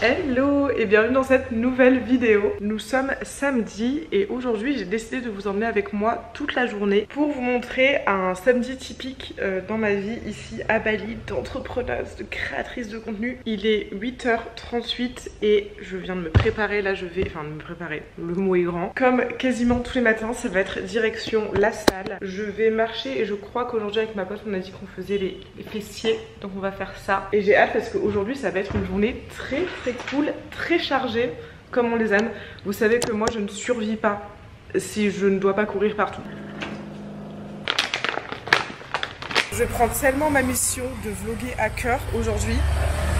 Hello et bienvenue dans cette nouvelle vidéo. Nous sommes samedi et aujourd'hui j'ai décidé de vous emmener avec moi toute la journée pour vous montrer un samedi typique dans ma vie ici à Bali d'entrepreneuse, de créatrice de contenu. Il est 8h38 et je viens de me préparer, là je vais, le mot est grand. Comme quasiment tous les matins, ça va être direction la salle. Je vais marcher et je crois qu'aujourd'hui avec ma pote on a dit qu'on faisait les fessiers, donc on va faire ça. Et j'ai hâte parce qu'aujourd'hui ça va être une journée très cool, très chargée comme on les aime. Vous savez que moi je ne survis pas si je ne dois pas courir partout. Je prends tellement ma mission de vlogger à cœur aujourd'hui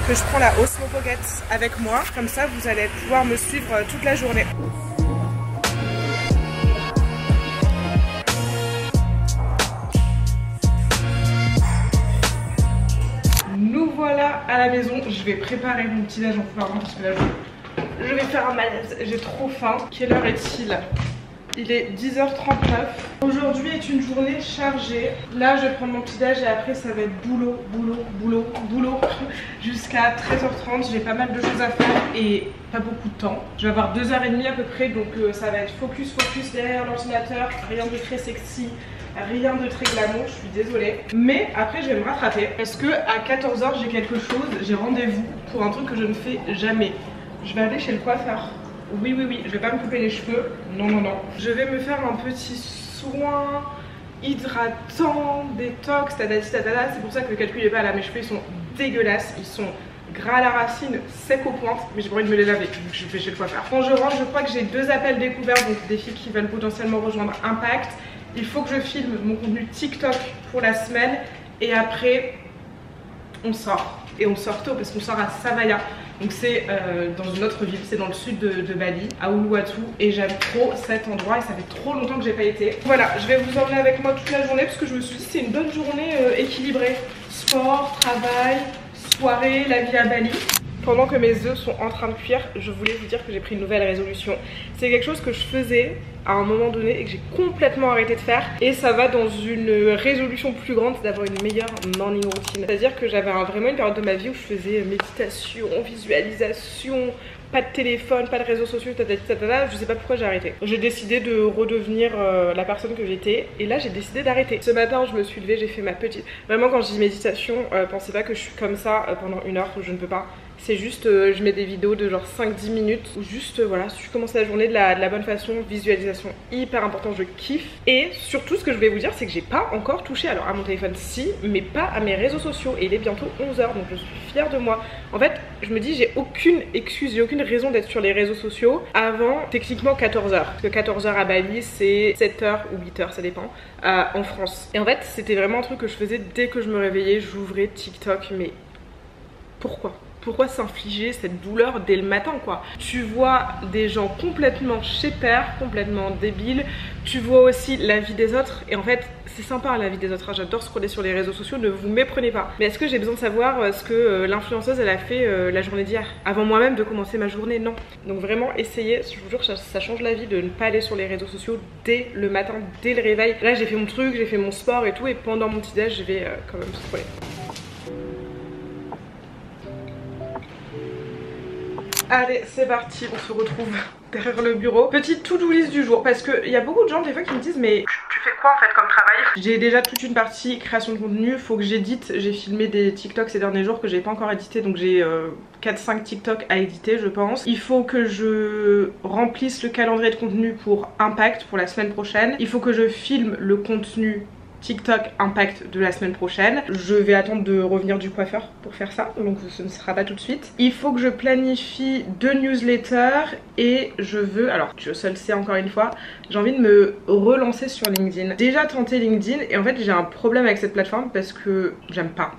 que je prends la Osmo Pocket avec moi, comme ça vous allez pouvoir me suivre toute la journée. Nous voilà à la maison, je vais préparer mon petit déj en parlant parce que là je vais faire un malaise, j'ai trop faim. Quelle heure est-il? Il est 10h39. Aujourd'hui est une journée chargée. Là je vais prendre mon petit déj et après ça va être boulot jusqu'à 13h30. J'ai pas mal de choses à faire et pas beaucoup de temps. Je vais avoir 2h30 à peu près, donc ça va être focus derrière l'ordinateur, rien de très sexy. Rien de très glamour, je suis désolée. Mais après je vais me rattraper parce que à 14h j'ai quelque chose, j'ai rendez-vous pour un truc que je ne fais jamais. Je vais aller chez le coiffeur. Oui, je vais pas me couper les cheveux. Non. Je vais me faire un petit soin hydratant, détox, tadada. C'est pour ça que le calcul est pas là. Mes cheveux ils sont dégueulasses, ils sont gras à la racine, secs aux pointes, mais j'ai pas envie de me les laver vu que je vais chez le coiffeur. Quand je rentre, je crois que j'ai 2 appels découverts, donc des filles qui veulent potentiellement rejoindre Impact. Il faut que je filme mon contenu TikTok pour la semaine et après on sort. Et on sort tôt parce qu'on sort à Savaya. Donc c'est dans une autre ville, c'est dans le sud de Bali, à Uluwatu. Et j'aime trop cet endroit et ça fait trop longtemps que j'ai pas été. Voilà, je vais vous emmener avec moi toute la journée parce que je me suis dit c'est une bonne journée équilibrée. Sport, travail, soirée, la vie à Bali. Pendant que mes œufs sont en train de cuire, je voulais vous dire que j'ai pris une nouvelle résolution. C'est quelque chose que je faisais à un moment donné et que j'ai complètement arrêté de faire. Et ça va dans une résolution plus grande, c'est d'avoir une meilleure morning routine. C'est-à-dire que j'avais vraiment une période de ma vie où je faisais méditation, visualisation, pas de téléphone, pas de réseaux sociaux, je sais pas pourquoi j'ai arrêté. J'ai décidé de redevenir la personne que j'étais et là j'ai décidé d'arrêter. Ce matin je me suis levée, j'ai fait ma petite... Vraiment quand je dis méditation, pensez pas que je suis comme ça pendant 1 heure, je ne peux pas. C'est juste, je mets des vidéos de genre 5-10 minutes où juste voilà, je commence la journée de la bonne façon, visualisation hyper important, je kiffe. Et surtout ce que je voulais vous dire c'est que j'ai pas encore touché, alors à mon téléphone si, mais pas à mes réseaux sociaux et il est bientôt 11h donc je suis fière de moi. En fait je me dis j'ai aucune excuse, j'ai aucune raison d'être sur les réseaux sociaux avant techniquement 14h. Parce que 14h à Bali c'est 7h ou 8h ça dépend en France. Et en fait c'était vraiment un truc que je faisais dès que je me réveillais, j'ouvrais TikTok mais pourquoi s'infliger cette douleur dès le matin quoi? Tu vois des gens complètement chez-père, complètement débiles. Tu vois aussi la vie des autres. Et en fait c'est sympa la vie des autres, j'adore scroller sur les réseaux sociaux, ne vous méprenez pas. Mais est-ce que j'ai besoin de savoir ce que l'influenceuse elle a fait la journée d'hier? Avant moi-même de commencer ma journée? Non. Donc vraiment essayez, je vous jure que ça change la vie de ne pas aller sur les réseaux sociaux dès le matin, dès le réveil. Là j'ai fait mon truc, j'ai fait mon sport et tout. Et pendant mon petit déj je vais quand même scroller. Allez, c'est parti, on se retrouve derrière le bureau. Petite to-do list du jour, parce qu'il y a beaucoup de gens des fois qui me disent mais tu fais quoi en fait comme travail? J'ai déjà toute une partie création de contenu, faut que j'édite. J'ai filmé des TikTok ces derniers jours que j'ai pas encore édité, donc j'ai 4-5 TikTok à éditer je pense. Il faut que je remplisse le calendrier de contenu pour Impact pour la semaine prochaine. Il faut que je filme le contenu TikTok Impact de la semaine prochaine. Je vais attendre de revenir du coiffeur pour faire ça, donc ce ne sera pas tout de suite. Il faut que je planifie 2 newsletters et je veux, alors je seul sais encore une fois, j'ai envie de me relancer sur LinkedIn. Déjà tenté LinkedIn et en fait j'ai un problème avec cette plateforme parce que j'aime pas.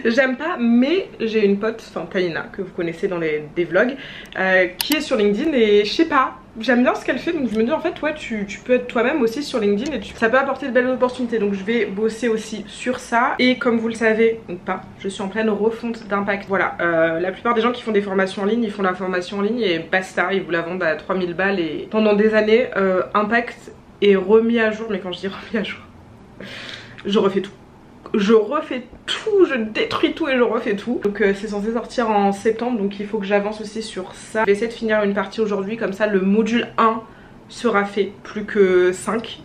J'aime pas, mais j'ai une pote, enfin Taina, que vous connaissez dans des vlogs, qui est sur LinkedIn et je sais pas, j'aime bien ce qu'elle fait, donc je me dis en fait ouais tu peux être toi-même aussi sur LinkedIn et ça peut apporter de belles opportunités, donc je vais bosser aussi sur ça. Et comme vous le savez, donc pas, je suis en pleine refonte d'Impact. Voilà, la plupart des gens qui font des formations en ligne, ils font la formation en ligne et basta, ils vous la vendent à 3000 balles et pendant des années, Impact est remis à jour, mais quand je dis remis à jour, je refais tout. je refais tout, je détruis tout et je refais tout. Donc c'est censé sortir en septembre, donc il faut que j'avance aussi sur ça. Je vais essayer de finir une partie aujourd'hui, comme ça le module 1 sera fait, plus que 5.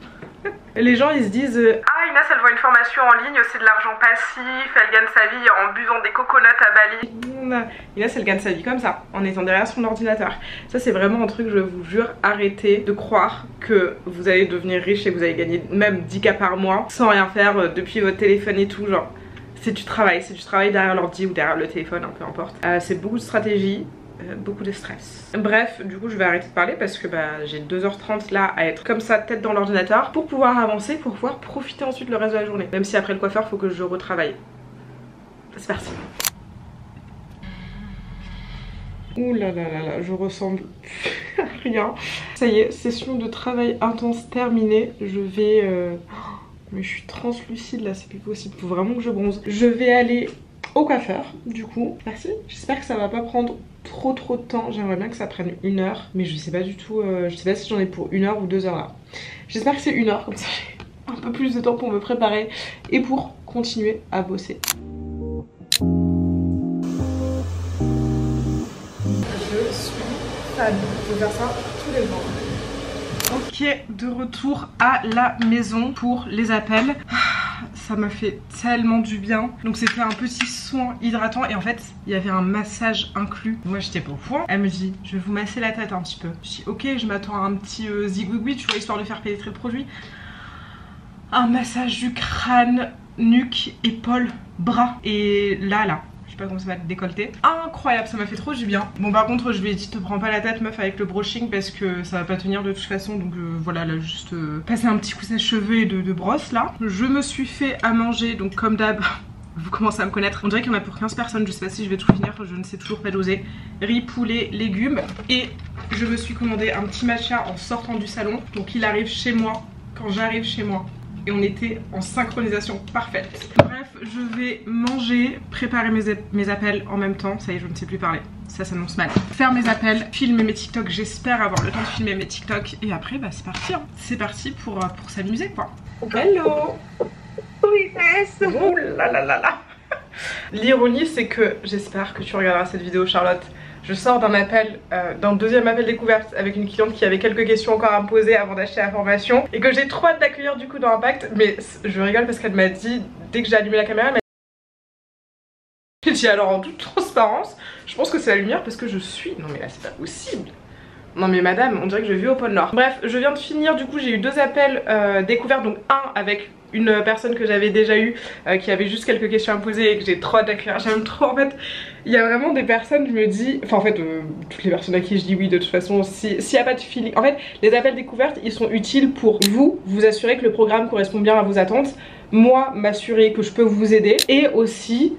Les gens ils se disent ah Inès elle voit une formation en ligne, c'est de l'argent passif, elle gagne sa vie en buvant des coconuts à Bali. Inès elle gagne sa vie comme ça, en étant derrière son ordinateur. Ça c'est vraiment un truc, je vous jure, arrêtez de croire que vous allez devenir riche et que vous allez gagner même 10K par mois sans rien faire depuis votre téléphone et tout, genre. C'est du travail derrière l'ordi ou derrière le téléphone, hein, peu importe. C'est beaucoup de stratégie. Beaucoup de stress. Bref, du coup je vais arrêter de parler parce que j'ai 2h30 là à être comme ça tête dans l'ordinateur pour pouvoir avancer, pour pouvoir profiter ensuite le reste de la journée. Même si après le coiffeur faut que je retravaille. C'est parti. Ouh là là là là, je ressemble à rien. Ça y est, session de travail intense terminée. Je vais... Mais je suis translucide là, c'est plus possible. Faut vraiment que je bronze. Je vais aller au coiffeur du coup. Merci. J'espère que ça va pas prendre trop de temps. J'aimerais bien que ça prenne 1 heure, mais je sais pas du tout, je sais pas si j'en ai pour 1 heure ou 2 heures là. J'espère que c'est 1 heure, comme ça j'ai un peu plus de temps pour me préparer et pour continuer à bosser. Je suis fan de faire ça tous les jours. Ok, de retour à la maison pour les appels. Ça m'a fait tellement du bien. Donc c'était un petit soin hydratant et en fait il y avait un massage inclus. Moi j'étais pas au point. Elle me dit je vais vous masser la tête un petit peu. Je dis ok, je m'attends à un petit zigouigoui, tu vois, histoire de faire pénétrer le produit. Un massage du crâne, nuque, épaule, bras et là je sais pas comment ça va être décolleté. Incroyable, ça m'a fait trop du bien. Bon par contre je lui ai dit te prends pas la tête meuf avec le brushing parce que ça va pas tenir de toute façon. Donc voilà, là juste passer un petit coup sèche-cheveux et de brosse là. Je me suis fait à manger, donc comme d'hab. Vous commencez à me connaître. On dirait qu'il y en a pour 15 personnes, je sais pas si je vais tout finir, je ne sais toujours pas doser. Riz, poulet, légumes. Et je me suis commandé un petit matcha en sortant du salon. Donc il arrive chez moi quand j'arrive chez moi. Et on était en synchronisation parfaite. Bref, je vais manger, préparer mes appels en même temps. Ça y est, je ne sais plus parler. Ça s'annonce mal. Faire mes appels, filmer mes TikTok. J'espère avoir le temps de filmer mes TikTok. Et après, c'est parti. Hein. C'est parti pour s'amuser, quoi. Hello. Oui, oh là là là là. L'ironie, c'est que j'espère que tu regarderas cette vidéo, Charlotte. Je sors d'un appel, d'un deuxième appel découverte avec une cliente qui avait quelques questions encore à me poser avant d'acheter la formation et que j'ai trop hâte d'accueillir du coup dans Impact. Mais je rigole parce qu'elle m'a dit, dès que j'ai allumé la caméra, elle m'a dit... J'ai dit alors en toute transparence, je pense que c'est la lumière parce que je suis... Non mais là c'est pas possible. Non mais madame, on dirait que je vis au pôle Nord. Bref, je viens de finir, du coup j'ai eu 2 appels découverts, donc un avec une personne que j'avais déjà eu qui avait juste quelques questions à me poser et que j'ai trop hâte d'accueillir. J'aime trop en fait. Il y a vraiment des personnes, je me dis, enfin en fait toutes les personnes à qui je dis oui de toute façon, s'il n'y a pas de feeling, en fait les appels découvertes ils sont utiles pour vous assurer que le programme correspond bien à vos attentes, moi m'assurer que je peux vous aider et aussi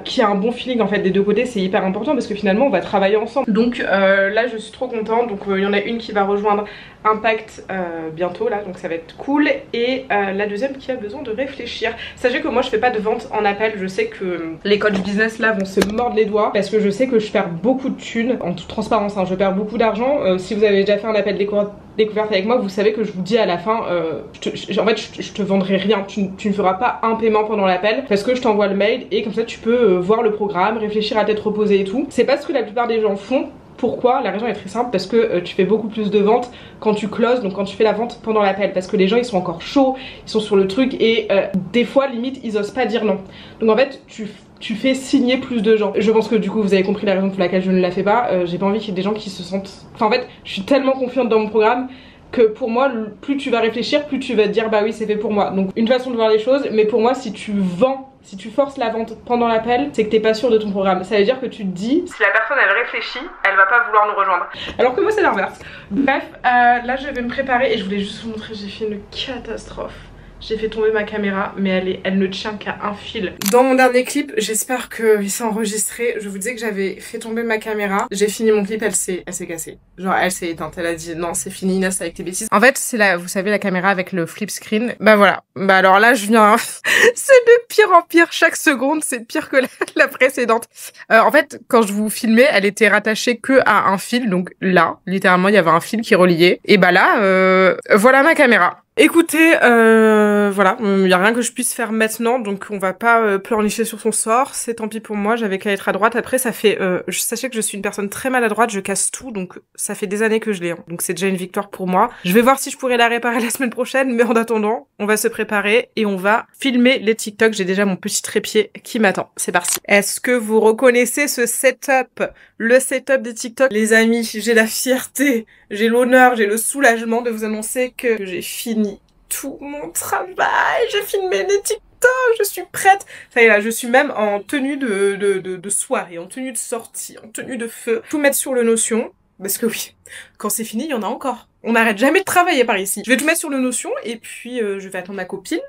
qu'il y a un bon feeling en fait des deux côtés. C'est hyper important parce que finalement on va travailler ensemble. Donc là je suis trop contente. Donc il y en a une qui va rejoindre Impact bientôt là, donc ça va être cool, et la deuxième qui a besoin de réfléchir. Sachez que moi je fais pas de vente en appel. Je sais que les coachs business là vont se mordre les doigts parce que je sais que je perds beaucoup de thunes en toute transparence, hein, je perds beaucoup d'argent. Si vous avez déjà fait un appel découverte avec moi, vous savez que je vous dis à la fin en fait je te vendrai rien, tu ne feras pas un paiement pendant l'appel parce que je t'envoie le mail et comme ça tu peux voir le programme, réfléchir à tête reposée et tout. C'est pas ce que la plupart des gens font. Pourquoi? La raison est très simple, parce que tu fais beaucoup plus de ventes quand tu closes, donc quand tu fais la vente pendant l'appel, parce que les gens ils sont encore chauds, ils sont sur le truc et des fois limite ils osent pas dire non. Donc en fait tu fais signer plus de gens. Je pense que du coup vous avez compris la raison pour laquelle je ne la fais pas. J'ai pas envie qu'il y ait des gens qui se sentent... Enfin en fait je suis tellement confiante dans mon programme que pour moi plus tu vas réfléchir, plus tu vas te dire bah oui c'est fait pour moi. Donc une façon de voir les choses, mais pour moi si tu vends, si tu forces la vente pendant l'appel, c'est que t'es pas sûr de ton programme. Ça veut dire que tu te dis, si la personne elle réfléchit, elle va pas vouloir nous rejoindre. Alors que moi c'est l'inverse. Bref, là je vais me préparer et je voulais juste vous montrer, j'ai fait une catastrophe. J'ai fait tomber ma caméra, mais elle ne tient qu'à un fil. Dans mon dernier clip, j'espère qu'il s'est enregistré. Je vous disais que j'avais fait tomber ma caméra. J'ai fini mon clip, elle s'est cassée. Genre elle s'est éteinte, elle a dit non c'est fini Inès avec tes bêtises. En fait c'est la, vous savez la caméra avec le flip screen. Bah voilà, bah alors là je viens, c'est de pire en pire, chaque seconde c'est pire que la précédente. En fait quand je vous filmais, elle était rattachée que à un fil, donc là littéralement il y avait un fil qui reliait. Et bah là voilà ma caméra. Écoutez, voilà, il n'y a rien que je puisse faire maintenant, donc on va pas pleurnicher sur son sort, c'est tant pis pour moi, j'avais qu'à être à droite. Après, ça fait, sachez que je suis une personne très maladroite, je casse tout, donc ça fait des années que je l'ai, hein. Donc c'est déjà une victoire pour moi. Je vais voir si je pourrais la réparer la semaine prochaine, mais en attendant, on va se préparer et on va filmer les TikTok. J'ai déjà mon petit trépied qui m'attend, c'est parti. Est-ce que vous reconnaissez ce setup? Le setup des TikTok? Les amis, j'ai la fierté, j'ai l'honneur, j'ai le soulagement de vous annoncer que j'ai fini tout mon travail, j'ai filmé les TikTok, je suis prête. Ça y est là, je suis même en tenue de soirée, en tenue de sortie, en tenue de feu. Tout mettre sur le Notion, parce que oui, quand c'est fini, il y en a encore. On n'arrête jamais de travailler par ici. Je vais tout mettre sur le Notion et puis je vais attendre ma copine.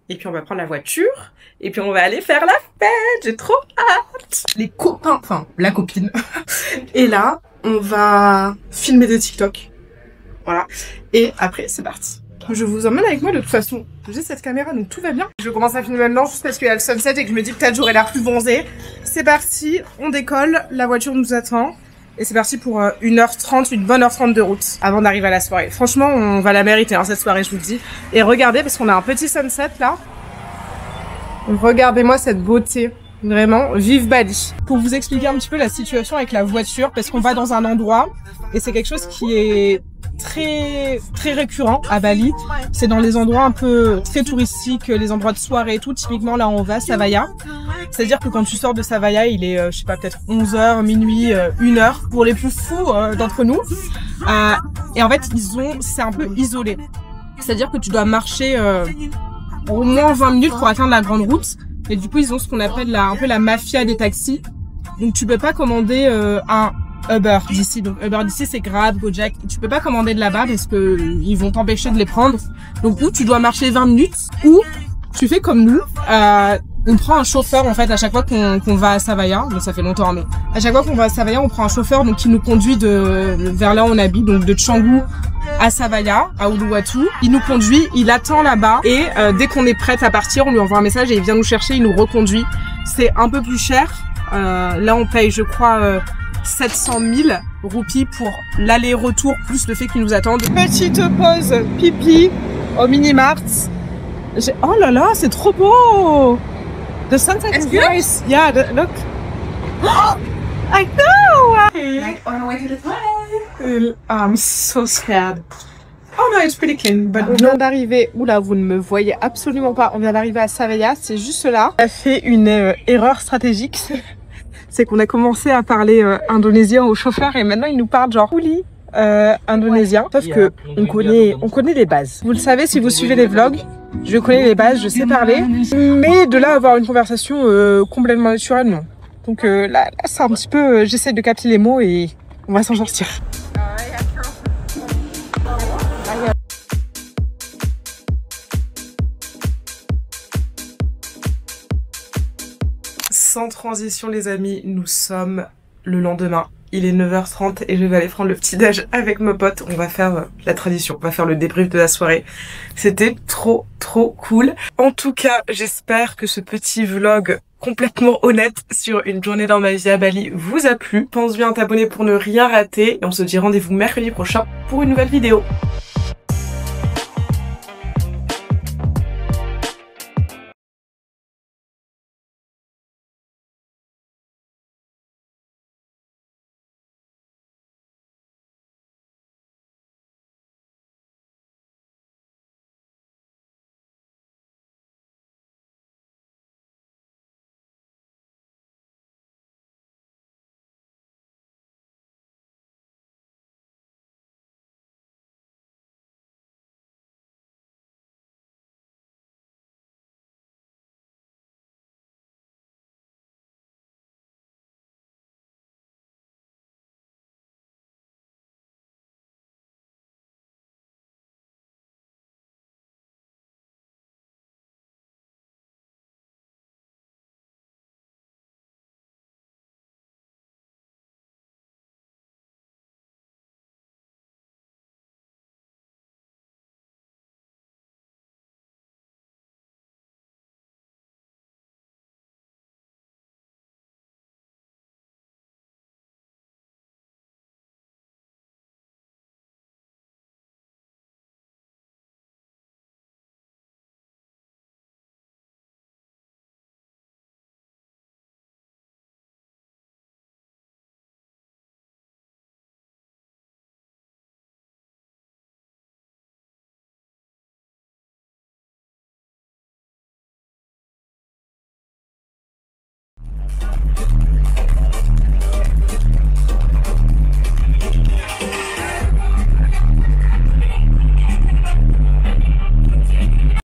Et puis on va prendre la voiture, et puis on va aller faire la fête, j'ai trop hâte. Les copains, enfin la copine. Et là, on va filmer des TikTok. Voilà. Et après, c'est parti. Je vous emmène avec moi de toute façon. J'ai cette caméra, donc tout va bien. Je commence à filmer maintenant juste parce qu'il y a le sunset et que je me dis peut-être j'aurais l'air plus bronzée. C'est parti, on décolle, la voiture nous attend. Et c'est parti pour 1h30, une bonne heure 30 de route avant d'arriver à la soirée. Franchement, on va la mériter hein, cette soirée, je vous le dis. Et regardez, parce qu'on a un petit sunset là. Regardez-moi cette beauté. Vraiment, vive Bali. Pour vous expliquer un petit peu la situation avec la voiture, parce qu'on va dans un endroit et c'est quelque chose qui est très récurrent à Bali. C'est dans les endroits un peu très touristiques, les endroits de soirée et tout. Typiquement là on va, Savaya. C'est-à-dire que quand tu sors de Savaya, il est, je sais pas, peut-être 11h, minuit, 1h pour les plus fous d'entre nous. Et en fait, c'est un peu isolé. C'est-à-dire que tu dois marcher au moins 20 minutes pour atteindre la grande route. Et du coup, ils ont ce qu'on appelle un peu la mafia des taxis. Donc, tu peux pas commander un Uber d'ici. Donc, Uber d'ici, c'est Grab, Gojek. Tu peux pas commander de là-bas parce que ils vont t'empêcher de les prendre. Donc, ou tu dois marcher 20 minutes, ou tu fais comme nous. On prend un chauffeur, en fait, à chaque fois qu'on va à Savaya. Donc, ça fait longtemps, mais à chaque fois qu'on va à Savaya, on prend un chauffeur donc qui nous conduit vers là où on habite, donc de Canggu à Savaya, à Uluwatu. Il nous conduit, il attend là-bas et dès qu'on est prête à partir, on lui envoie un message et il vient nous chercher, il nous reconduit. C'est un peu plus cher. Là, on paye, je crois, 700 000 roupies pour l'aller-retour, plus le fait qu'ils nous attendent. Petite pause pipi au mini-mart. Oh là là, c'est trop beau! The sunset is nice. Yeah, look. I know! Like on the way to the plane. I'm so scared. Oh no, it's pretty clean. But on vient d'arriver. Oula, vous ne me voyez absolument pas. On vient d'arriver à Savaya, c'est juste là. On a fait une erreur stratégique. C'est qu'on a commencé à parler indonésien au chauffeur et maintenant il nous parle genre Uli indonésien. Sauf que on connaît les bases. Vous le savez si vous suivez les vlogs. Je connais les bases, je sais parler. Mais de là à avoir une conversation complètement naturelle, non. Donc là c'est un petit peu, j'essaie de capter les mots et on va s'en sortir. Sans transition les amis, nous sommes le lendemain. Il est 9h30 et je vais aller prendre le petit déj avec mes potes. On va faire la tradition, on va faire le débrief de la soirée. C'était trop cool. En tout cas, j'espère que ce petit vlog complètement honnête sur une journée dans ma vie à Bali vous a plu. Pense bien à t'abonner pour ne rien rater et on se dit rendez-vous mercredi prochain pour une nouvelle vidéo.